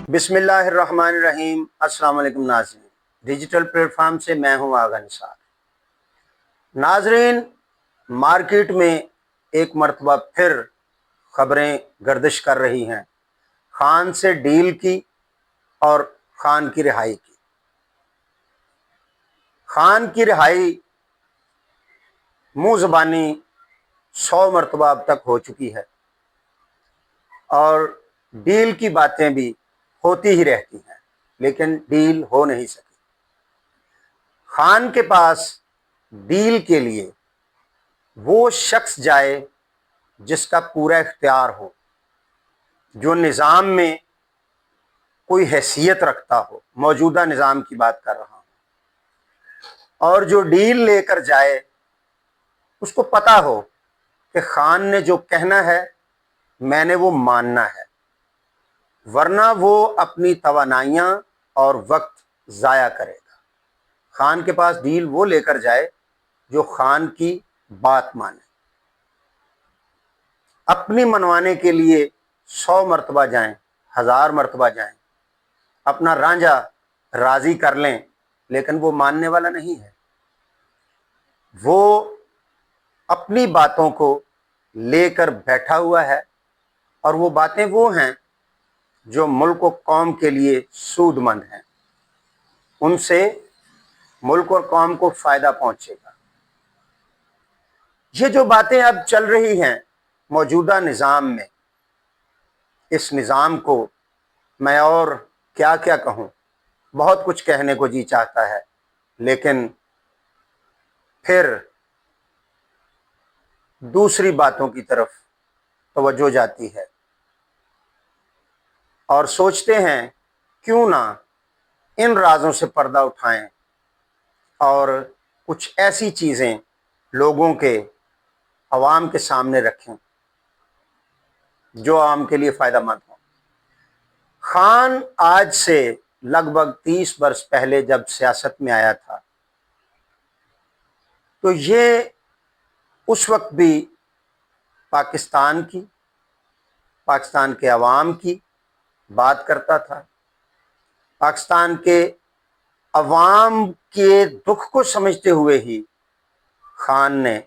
بسم اللہ الرحمن الرحیم۔ السلام علیکم ناظرین، ڈیجیٹل پلیٹ فارم سے میں ہوں آغا نثار۔ ناظرین، مارکیٹ میں ایک مرتبہ پھر خبریں گردش کر رہی ہیں خان سے ڈیل کی اور خان کی رہائی کی۔ خان کی رہائی منہ زبانی 100 مرتبہ اب تک ہو چکی ہے اور ڈیل کی باتیں بھی ہوتی ہی رہتی ہیں، لیکن ڈیل ہو نہیں سکی۔ خان کے پاس ڈیل کے لیے وہ شخص جائے جس کا پورا اختیار ہو، جو نظام میں کوئی حیثیت رکھتا ہو، موجودہ نظام کی بات کر رہا ہوں، اور جو ڈیل لے کر جائے اس کو پتہ ہو کہ خان نے جو کہنا ہے میں نے وہ ماننا ہے، ورنہ وہ اپنی توانائیاں اور وقت ضائع کرے گا۔ خان کے پاس ڈیل وہ لے کر جائے جو خان کی بات مانے۔ اپنی منوانے کے لیے 100 مرتبہ جائیں، 1000 مرتبہ جائیں، اپنا رانجھا راضی کر لیں، لیکن وہ ماننے والا نہیں ہے۔ وہ اپنی باتوں کو لے کر بیٹھا ہوا ہے، اور وہ باتیں وہ ہیں جو ملک و قوم کے لیے سود مند ہیں، ان سے ملک اور قوم کو فائدہ پہنچے گا۔ یہ جو باتیں اب چل رہی ہیں موجودہ نظام میں، اس نظام کو میں اور کیا کیا کہوں، بہت کچھ کہنے کو جی چاہتا ہے، لیکن پھر دوسری باتوں کی طرف توجہ جاتی ہے اور سوچتے ہیں کیوں نہ ان رازوں سے پردہ اٹھائیں اور کچھ ایسی چیزیں لوگوں کے، عوام کے سامنے رکھیں جو عوام کے لیے فائدہ مند ہوں۔ خان آج سے لگ بھگ 30 برس پہلے جب سیاست میں آیا تھا تو یہ اس وقت بھی پاکستان کے عوام کی بات کرتا تھا۔ پاکستان کے عوام کے دکھ کو سمجھتے ہوئے ہی خان نے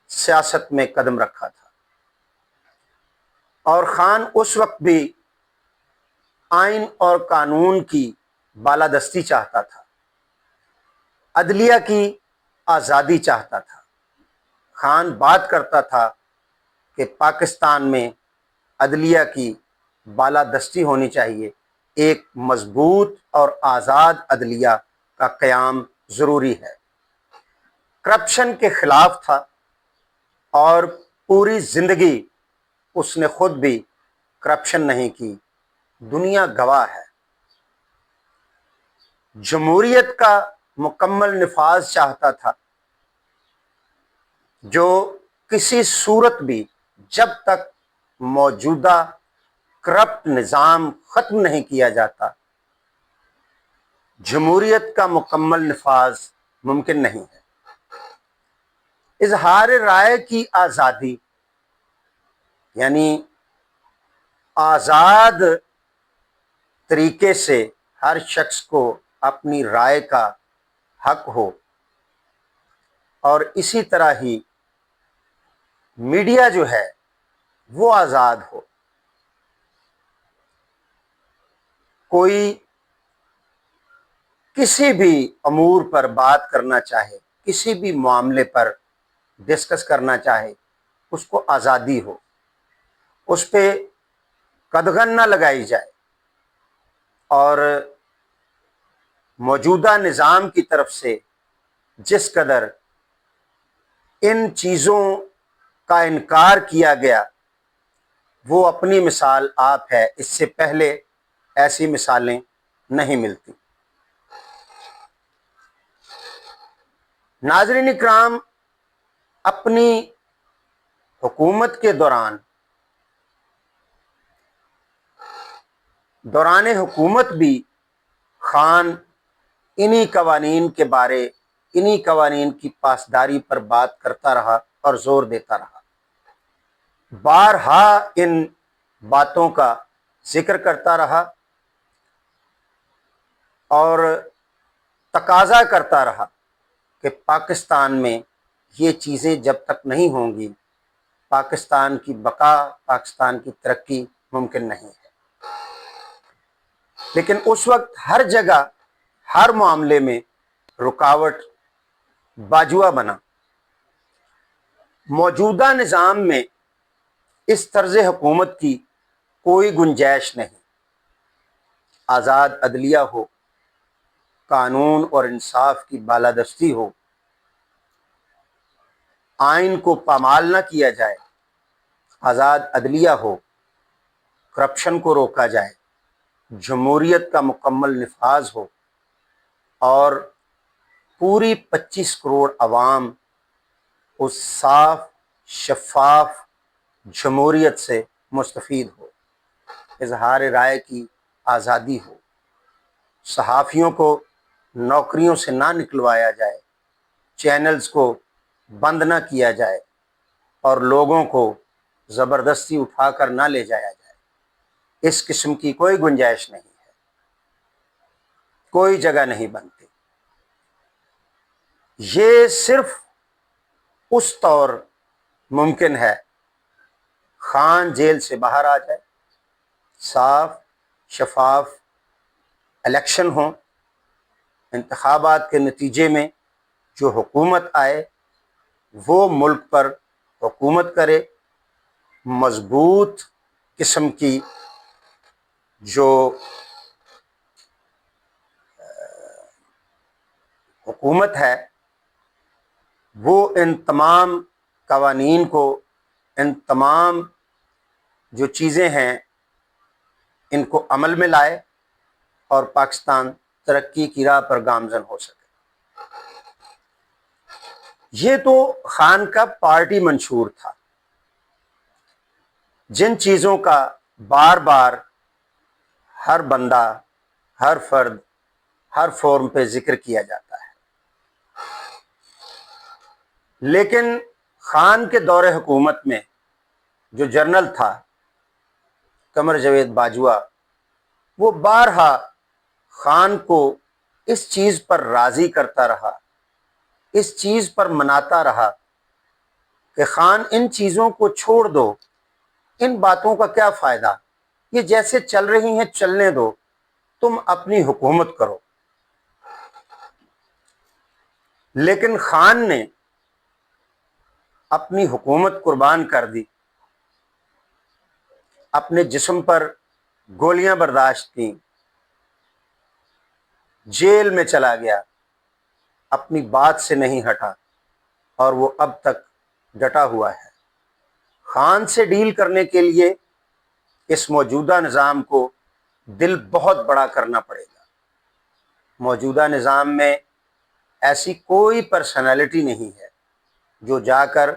سیاست میں قدم رکھا تھا، اور خان اس وقت بھی آئین اور قانون کی بالادستی چاہتا تھا، عدلیہ کی آزادی چاہتا تھا۔ خان بات کرتا تھا کہ پاکستان میں عدلیہ کی بالادستی ہونی چاہیے، ایک مضبوط اور آزاد عدلیہ کا قیام ضروری ہے۔ کرپشن کے خلاف تھا، اور پوری زندگی اس نے خود بھی کرپشن نہیں کی، دنیا گواہ ہے۔ جمہوریت کا مکمل نفاذ چاہتا تھا، جو کسی صورت بھی جب تک موجودہ کرپٹ نظام ختم نہیں کیا جاتا، جمہوریت کا مکمل نفاذ ممکن نہیں ہے۔ اظہار رائے کی آزادی، یعنی آزاد طریقے سے ہر شخص کو اپنی رائے کا حق ہو، اور اسی طرح ہی میڈیا جو ہے وہ آزاد ہو۔ کوئی کسی بھی امور پر بات کرنا چاہے، کسی بھی معاملے پر ڈسکس کرنا چاہے، اس کو آزادی ہو، اس پہ قدغن نہ لگائی جائے، اور موجودہ نظام کی طرف سے جس قدر ان چیزوں کا انکار کیا گیا، وہ اپنی مثال آپ ہے، اس سے پہلے ایسی مثالیں نہیں ملتی۔ ناظرین اکرام، اپنی حکومت کے دوران حکومت بھی خان انہی قوانین کی پاسداری پر بات کرتا رہا اور زور دیتا رہا، بارہا ان باتوں کا ذکر کرتا رہا، اور تقاضا کرتا رہا کہ پاکستان میں یہ چیزیں جب تک نہیں ہوں گی پاکستان کی بقا، پاکستان کی ترقی ممکن نہیں ہے۔ لیکن اس وقت ہر جگہ ہر معاملے میں رکاوٹ باجوہ بنا۔ موجودہ نظام میں اس طرز حکومت کی کوئی گنجائش نہیں۔ آزاد عدلیہ ہو، قانون اور انصاف کی بالادستی ہو، آئین کو پامال نہ کیا جائے، آزاد عدلیہ ہو، کرپشن کو روکا جائے، جمہوریت کا مکمل نفاذ ہو اور پوری 25 کروڑ عوام اس صاف شفاف جمہوریت سے مستفید ہو، اظہار رائے کی آزادی ہو، صحافیوں کو نوکریوں سے نہ نکلوایا جائے، چینلز کو بند نہ کیا جائے اور لوگوں کو زبردستی اٹھا کر نہ لے جایا جائے۔ اس قسم کی کوئی گنجائش نہیں ہے، کوئی جگہ نہیں بنتی۔ یہ صرف اس طور ممکن ہے خان جیل سے باہر آ جائے، صاف شفاف الیکشن ہوں، انتخابات کے نتیجے میں جو حکومت آئے وہ ملک پر حکومت کرے، مضبوط قسم کی جو حکومت ہے وہ ان تمام قوانین کو، ان تمام جو چیزیں ہیں ان کو عمل میں لائے اور پاکستان ترقی کی راہ پر گامزن ہو سکے۔ یہ تو خان کا پارٹی منشور تھا، جن چیزوں کا بار بار ہر بندہ، ہر فرد، ہر فورم پہ ذکر کیا جاتا ہے۔ لیکن خان کے دور حکومت میں جو جنرل تھا قمر جاوید باجوہ، وہ بارہا خان کو اس چیز پر راضی کرتا رہا، اس چیز پر مناتا رہا کہ خان ان چیزوں کو چھوڑ دو، ان باتوں کا کیا فائدہ، یہ جیسے چل رہی ہیں چلنے دو، تم اپنی حکومت کرو۔ لیکن خان نے اپنی حکومت قربان کر دی، اپنے جسم پر گولیاں برداشت کی، جیل میں چلا گیا، اپنی بات سے نہیں ہٹا اور وہ اب تک ڈٹا ہوا ہے۔ خان سے ڈیل کرنے کے لیے اس موجودہ نظام کو دل بہت بڑا کرنا پڑے گا۔ موجودہ نظام میں ایسی کوئی پرسنالٹی نہیں ہے جو جا کر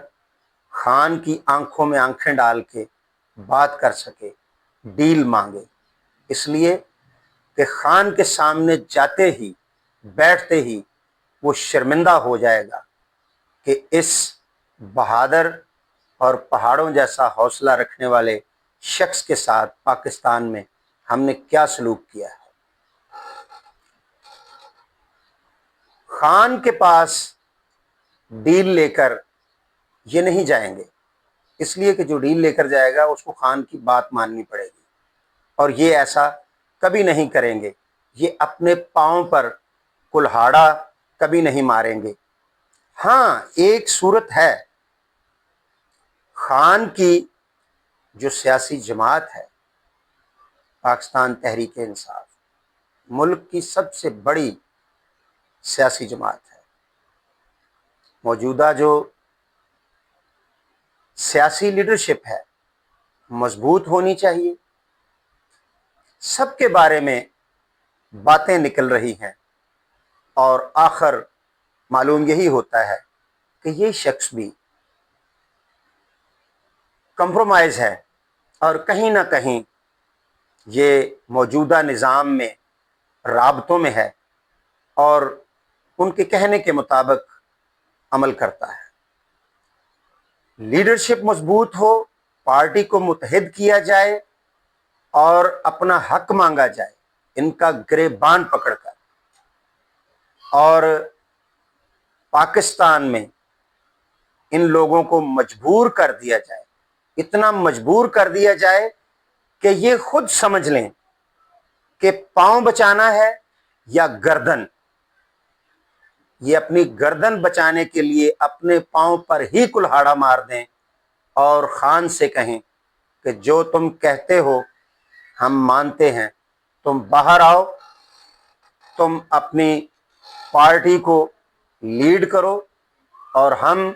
خان کی آنکھوں میں آنکھیں ڈال کے بات کر سکے، ڈیل مانگے، اس لیے کہ خان کے سامنے جاتے ہی، بیٹھتے ہی وہ شرمندہ ہو جائے گا کہ اس بہادر اور پہاڑوں جیسا حوصلہ رکھنے والے شخص کے ساتھ پاکستان میں ہم نے کیا سلوک کیا ہے۔ خان کے پاس ڈیل لے کر یہ نہیں جائیں گے، اس لیے کہ جو ڈیل لے کر جائے گا اس کو خان کی بات ماننی پڑے گی، اور یہ ایسا کبھی نہیں کریں گے۔ یہ اپنے پاؤں پر کلہاڑا کبھی نہیں ماریں گے۔ ہاں، ایک صورت ہے، خان کی جو سیاسی جماعت ہے پاکستان تحریک انصاف، ملک کی سب سے بڑی سیاسی جماعت ہے، موجودہ جو سیاسی لیڈرشپ ہے مضبوط ہونی چاہیے۔ سب کے بارے میں باتیں نکل رہی ہیں اور آخر معلوم یہی ہوتا ہے کہ یہ شخص بھی کمپرومائز ہے اور کہیں نہ کہیں یہ موجودہ نظام میں رابطوں میں ہے اور ان کے کہنے کے مطابق عمل کرتا ہے۔ لیڈرشپ مضبوط ہو، پارٹی کو متحد کیا جائے اور اپنا حق مانگا جائے، ان کا گریبان پکڑ کر۔ اور پاکستان میں ان لوگوں کو مجبور کر دیا جائے، اتنا مجبور کر دیا جائے کہ یہ خود سمجھ لیں کہ پاؤں بچانا ہے یا گردن، یہ اپنی گردن بچانے کے لیے اپنے پاؤں پر ہی کلہاڑا مار دیں اور خان سے کہیں کہ جو تم کہتے ہو ہم مانتے ہیں، تم باہر آؤ، تم اپنی پارٹی کو لیڈ کرو اور ہم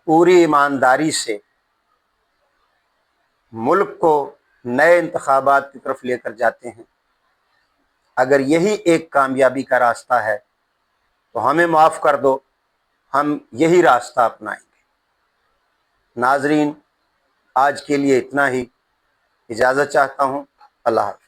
پوری ایمانداری سے ملک کو نئے انتخابات کی طرف لے کر جاتے ہیں۔ اگر یہی ایک کامیابی کا راستہ ہے تو ہمیں معاف کر دو، ہم یہی راستہ اپنائیں گے۔ ناظرین، آج کے لیے اتنا ہی، اجازت چاہتا ہوں، اللہ حافظ۔